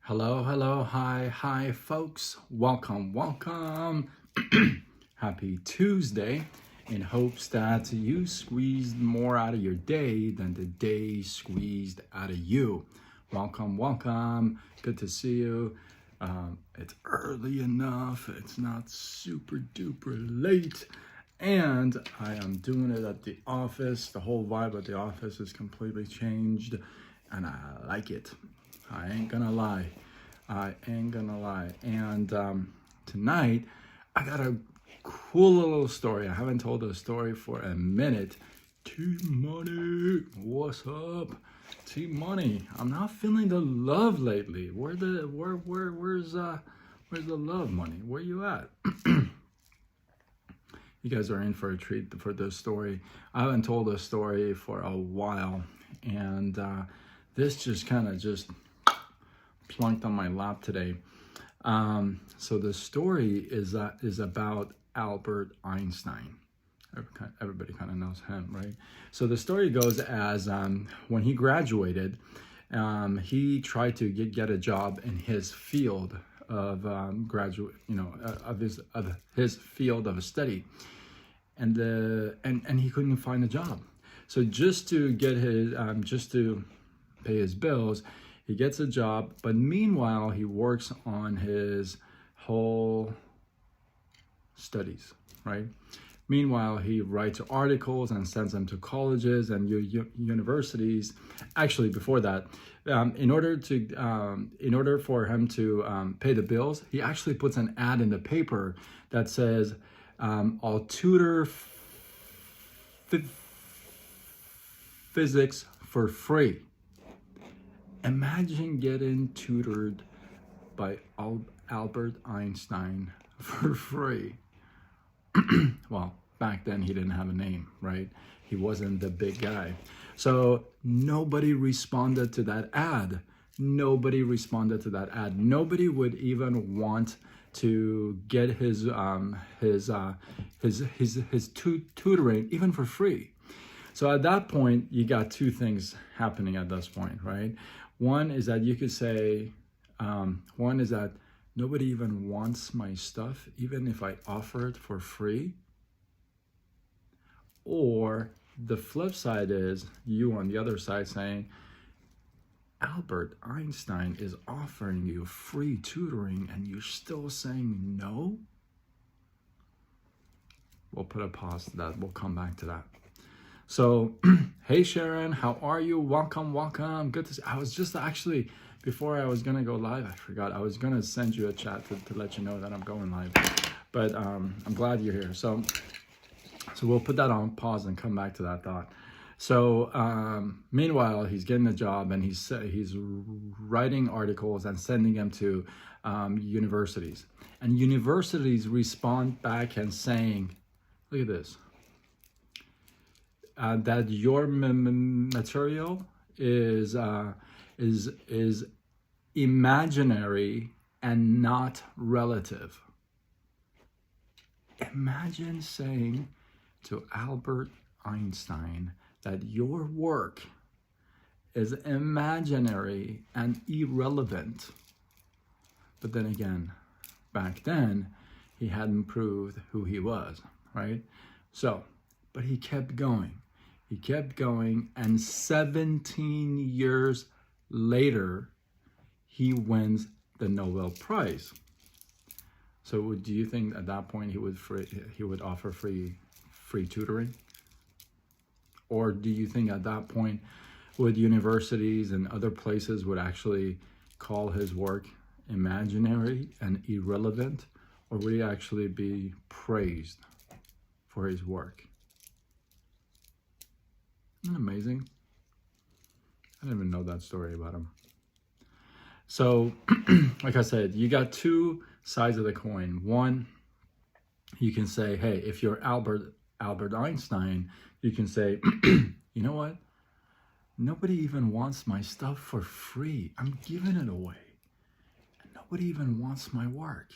Hello, hi, folks. Welcome. Happy Tuesday. In hopes that you squeezed more out of your day than the day squeezed out of you. Welcome. Good to see you. It's early enough. It's not super duper late. And I am doing it at the office. The whole vibe at the office is completely changed. And I like it. I ain't gonna lie. And tonight, I got a cool little story. I haven't told a story for a minute. T-Money, what's up? T-Money, I'm not feeling the love lately. Where's the love money? Where you at? You guys are in for a treat for this story. I haven't told this story for a while, and this just kind of plunked on my lap today. So the story is about Albert Einstein. Everybody kind of knows him, right? So the story goes as when he graduated, he tried to get a job in his field of of his field of study, and he couldn't find a job. So just to get his just to pay his bills, he gets a job, but meanwhile he works on his whole studies, right? Meanwhile, he writes articles and sends them to colleges and universities. Actually, before that, in order for him to pay the bills, he actually puts an ad in the paper that says, "I'll tutor physics for free." Imagine getting tutored by Albert Einstein for free. Well, back then he didn't have a name, right? He wasn't the big guy. So nobody responded to that ad. Nobody would even want to get his tutoring even for free. So at that point, you got two things happening at this point, right? One is that you could say, nobody even wants my stuff, even if I offer it for free. Or the flip side is you on the other side saying, Albert Einstein is offering you free tutoring and you're still saying no? We'll put a pause to that. We'll come back to that. So, hey Sharon, how are you? Welcome. Good to see. I was just actually, before I was gonna go live, I forgot. I was gonna send you a chat to let you know that I'm going live. But I'm glad you're here. So we'll put that on pause and come back to that thought. So meanwhile, he's getting a job and he's writing articles and sending them to universities. And universities respond back and saying, look at this. That your material is imaginary and not relative. Imagine saying to Albert Einstein that your work is imaginary and irrelevant. But then again, back then, he hadn't proved who he was, right? So, but he kept going. And 17 years later, he wins the Nobel Prize. So do you think at that point he would offer free tutoring? Or do you think at that point would universities and other places would actually call his work imaginary and irrelevant? Or would he actually be praised for his work? Isn't that amazing? I didn't even know that story about him. So, like I said, you got two sides of the coin. One, you can say, hey, if you're Albert Einstein, you can say, you know what? Nobody even wants my stuff for free. I'm giving it away. And nobody even wants my work,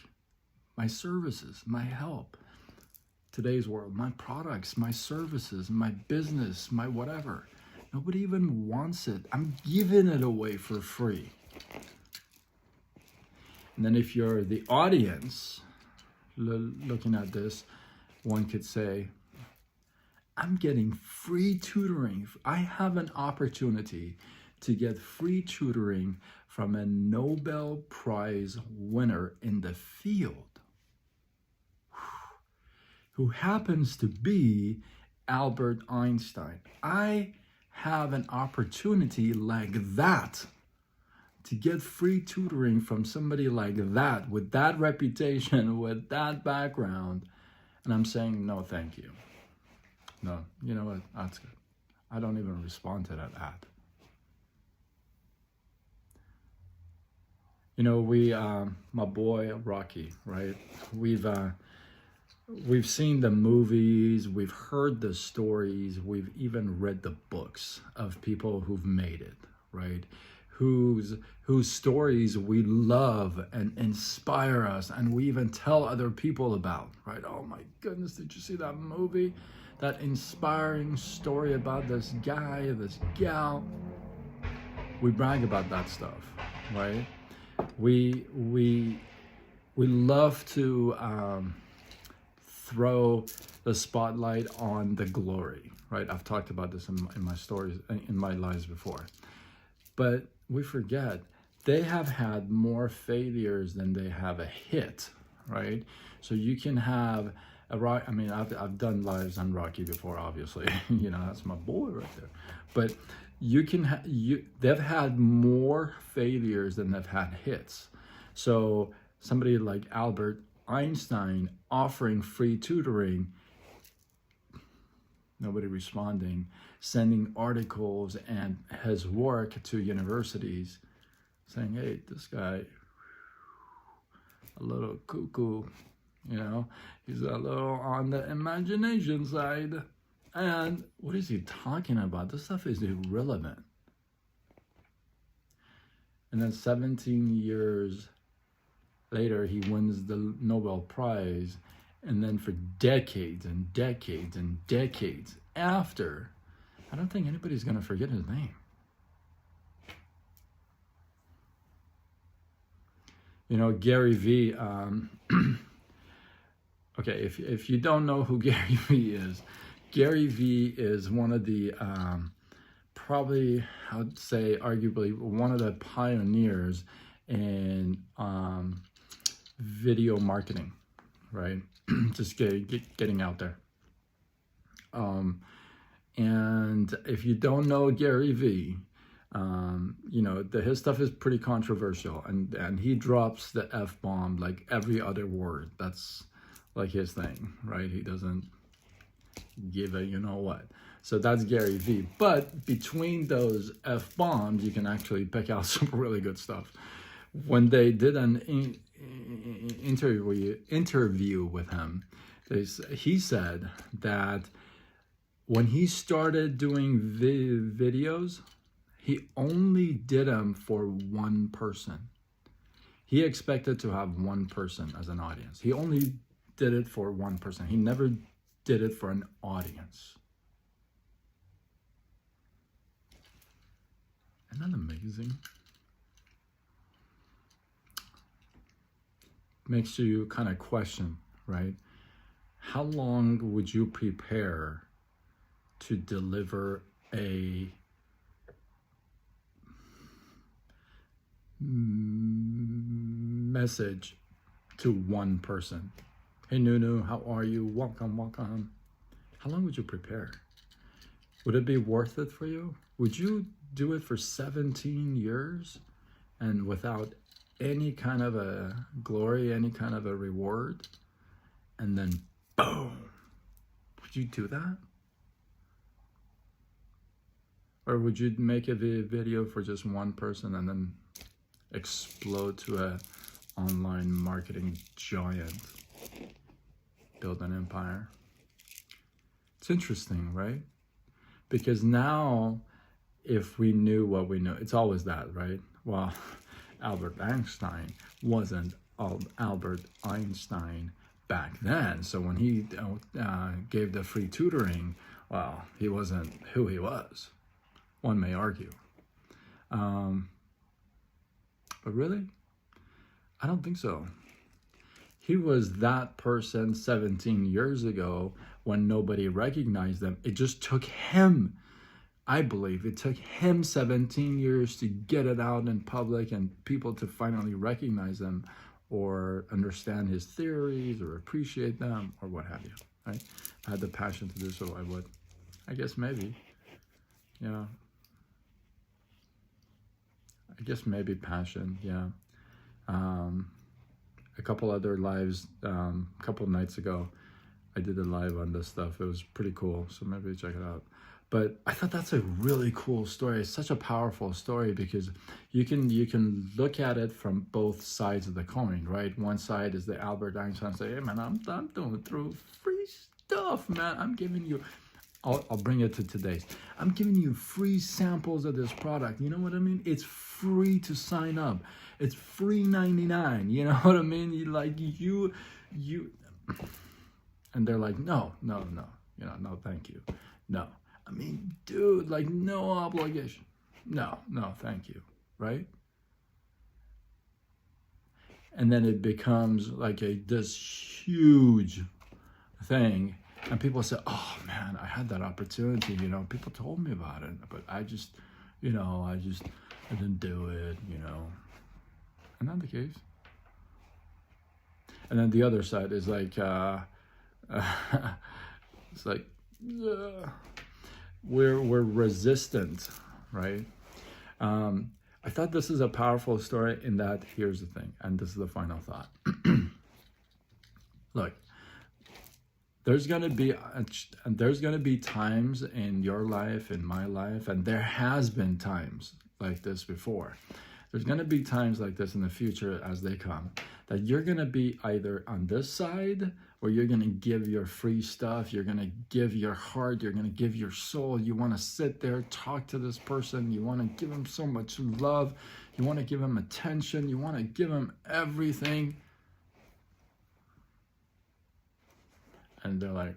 my services, my help. Today's world, my products, my services, my business, my whatever. Nobody even wants it. I'm giving it away for free. And then if you're the audience looking at this, one could say, I'm getting free tutoring. I have an opportunity to get free tutoring from a Nobel Prize winner in the field, who happens to be Albert Einstein. I have an opportunity like that to get free tutoring from somebody like that, with that reputation, with that background. And I'm saying, no, thank you. No, you know what? That's good. I don't even respond to that ad. You know, my boy Rocky, right? We've seen the movies, we've heard the stories, we've even read the books of people who've made it, right? Whose stories we love and inspire us, and we even tell other people about, right? Oh my goodness, did you see that movie? That inspiring story about this guy, this gal. We brag about that stuff, right? We love to throw the spotlight on the glory, right? I've talked about this in my stories, in my lives before. But we forget, they have had more failures than they have a hit, right? So you can have I've done lives on Rocky before, obviously. You know, that's my boy right there. But you can they've had more failures than they've had hits. So somebody like Albert Einstein offering free tutoring, nobody responding, sending articles and his work to universities, saying, hey, this guy, a little cuckoo, you know, he's a little on the imagination side. And what is he talking about? This stuff is irrelevant. And then 17 years later, he wins the Nobel Prize. And then for decades and decades and decades after, I don't think anybody's going to forget his name. You know, Gary Vee, okay, if you don't know who Gary Vee is one of the, probably, I would say, arguably, one of the pioneers in video marketing, right? Just getting out there. And if you don't know Gary Vee, you know, his stuff is pretty controversial, and he drops the F-bomb like every other word. That's like his thing, right? He doesn't give a you know what. So that's Gary Vee. But between those F-bombs, you can actually pick out some really good stuff. When they did an interview with him, he said that when he started doing videos, he only did them for one person. He expected to have one person as an audience. He only did it for one person. He never did it for an audience. Isn't that amazing? Makes you kind of question, right? How long would you prepare to deliver a message to one person? Hey, Nunu, how are you? Welcome, welcome. How long would you prepare? Would it be worth it for you? Would you do it for 17 years and without any kind of a glory, any kind of a reward? And then, boom, would you do that? Or would you make a video for just one person and then explode to a online marketing giant, build an empire? It's interesting, right? Because now, if we knew what we know, it's always that, right? Well, Albert Einstein wasn't Albert Einstein back then. So when he gave the free tutoring, well, he wasn't who he was. One may argue. But really, I don't think so. He was that person 17 years ago when nobody recognized them. It just took him, I believe, it took him 17 years to get it out in public and people to finally recognize them or understand his theories or appreciate them or what have you, right? I had the passion to do so, I would. I guess maybe, yeah. I guess maybe passion, yeah. A couple other lives, a couple of nights ago, I did a live on this stuff. It was pretty cool, so maybe check it out. But I thought that's a really cool story. It's such a powerful story because you can look at it from both sides of the coin, right? One side is the Albert Einstein say, hey man, I'm doing through free stuff, man. I'm giving you, I'll bring it to today's. I'm giving you free samples of this product. You know what I mean? It's free to sign up. It's free 99. You know what I mean? You, and they're like, no, you know, no, thank you, no. I mean, dude, like no obligation. No, thank you, right? And then it becomes like this huge thing. And people say, oh man, I had that opportunity, you know, people told me about it, but I just, you know, I didn't do it, you know. And not the case. And then the other side is like, it's like, we're resistant, right? I thought this is a powerful story in that, here's the thing, and this is the final thought. Look, there's gonna be times in your life, in my life, and there has been times like this before. There's gonna be times like this in the future as they come, that you're gonna be either on this side or you're gonna give your free stuff, you're gonna give your heart, you're gonna give your soul, you wanna sit there, talk to this person, you wanna give them so much love, you wanna give them attention, you wanna give them everything. And they're like,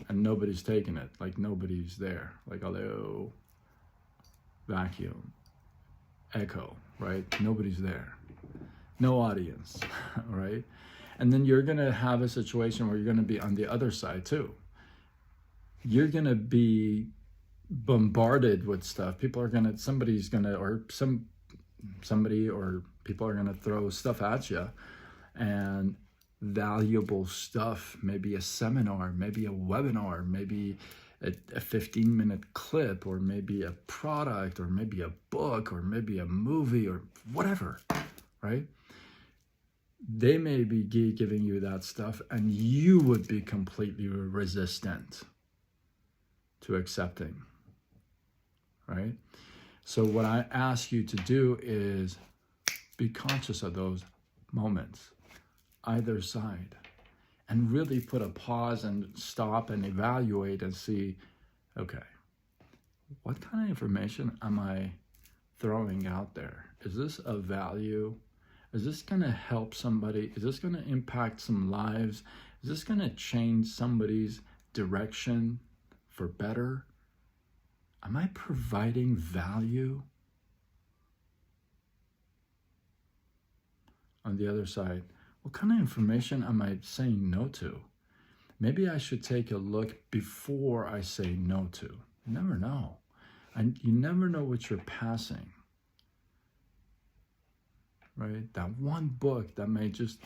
and nobody's taking it, like nobody's there, like hello, vacuum, echo, right? Nobody's there, no audience, right? And then you're gonna have a situation where you're gonna be on the other side too. You're gonna be bombarded with stuff. People are gonna, somebody or people are gonna throw stuff at you, and valuable stuff, maybe a seminar, maybe a webinar, maybe a 15-minute clip, or maybe a product, or maybe a book, or maybe a movie, or whatever, right? They may be giving you that stuff, and you would be completely resistant to accepting, right? So what I ask you to do is be conscious of those moments, either side, and really put a pause and stop and evaluate and see, okay, what kind of information am I throwing out there? Is this of value? Is this going to help somebody? Is this going to impact some lives? Is this going to change somebody's direction for better? Am I providing value? On the other side, what kind of information am I saying no to? Maybe I should take a look before I say no to. You never know. And you never know what you're passing. Right? That one book that may just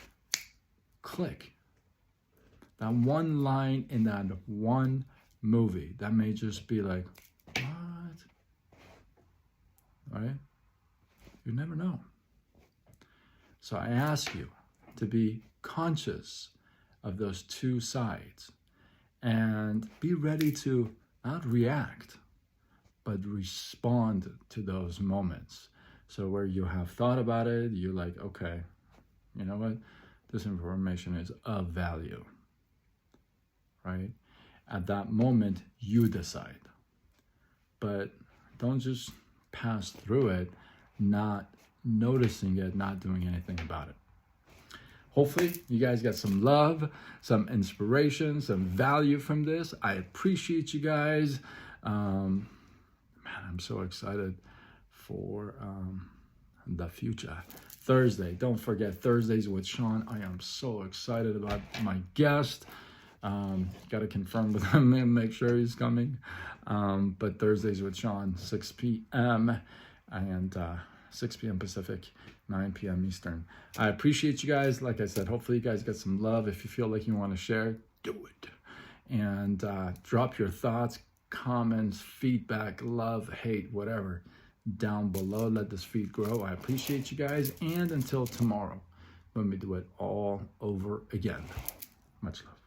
click. That one line in that one movie that may just be like, what? Right? You never know. So I ask you to be conscious of those two sides and be ready to not react, but respond to those moments. So where you have thought about it, you're like, okay, you know what? This information is of value, right? At that moment, you decide. But don't just pass through it, not noticing it, not doing anything about it. Hopefully, you guys got some love, some inspiration, some value from this. I appreciate you guys. Man, I'm so excited for the future. Thursday. Don't forget Thursdays with Sean. I am so excited about my guest. Got to confirm with him and make sure he's coming. But Thursdays with Sean, 6 p.m. and 6 p.m. Pacific, 9 p.m. Eastern. I appreciate you guys. Like I said, hopefully you guys get some love. If you feel like you want to share, do it. And drop your thoughts, comments, feedback, love, hate, whatever, down below. Let this feed grow. I appreciate you guys. And until tomorrow, when we do it all over again. Much love.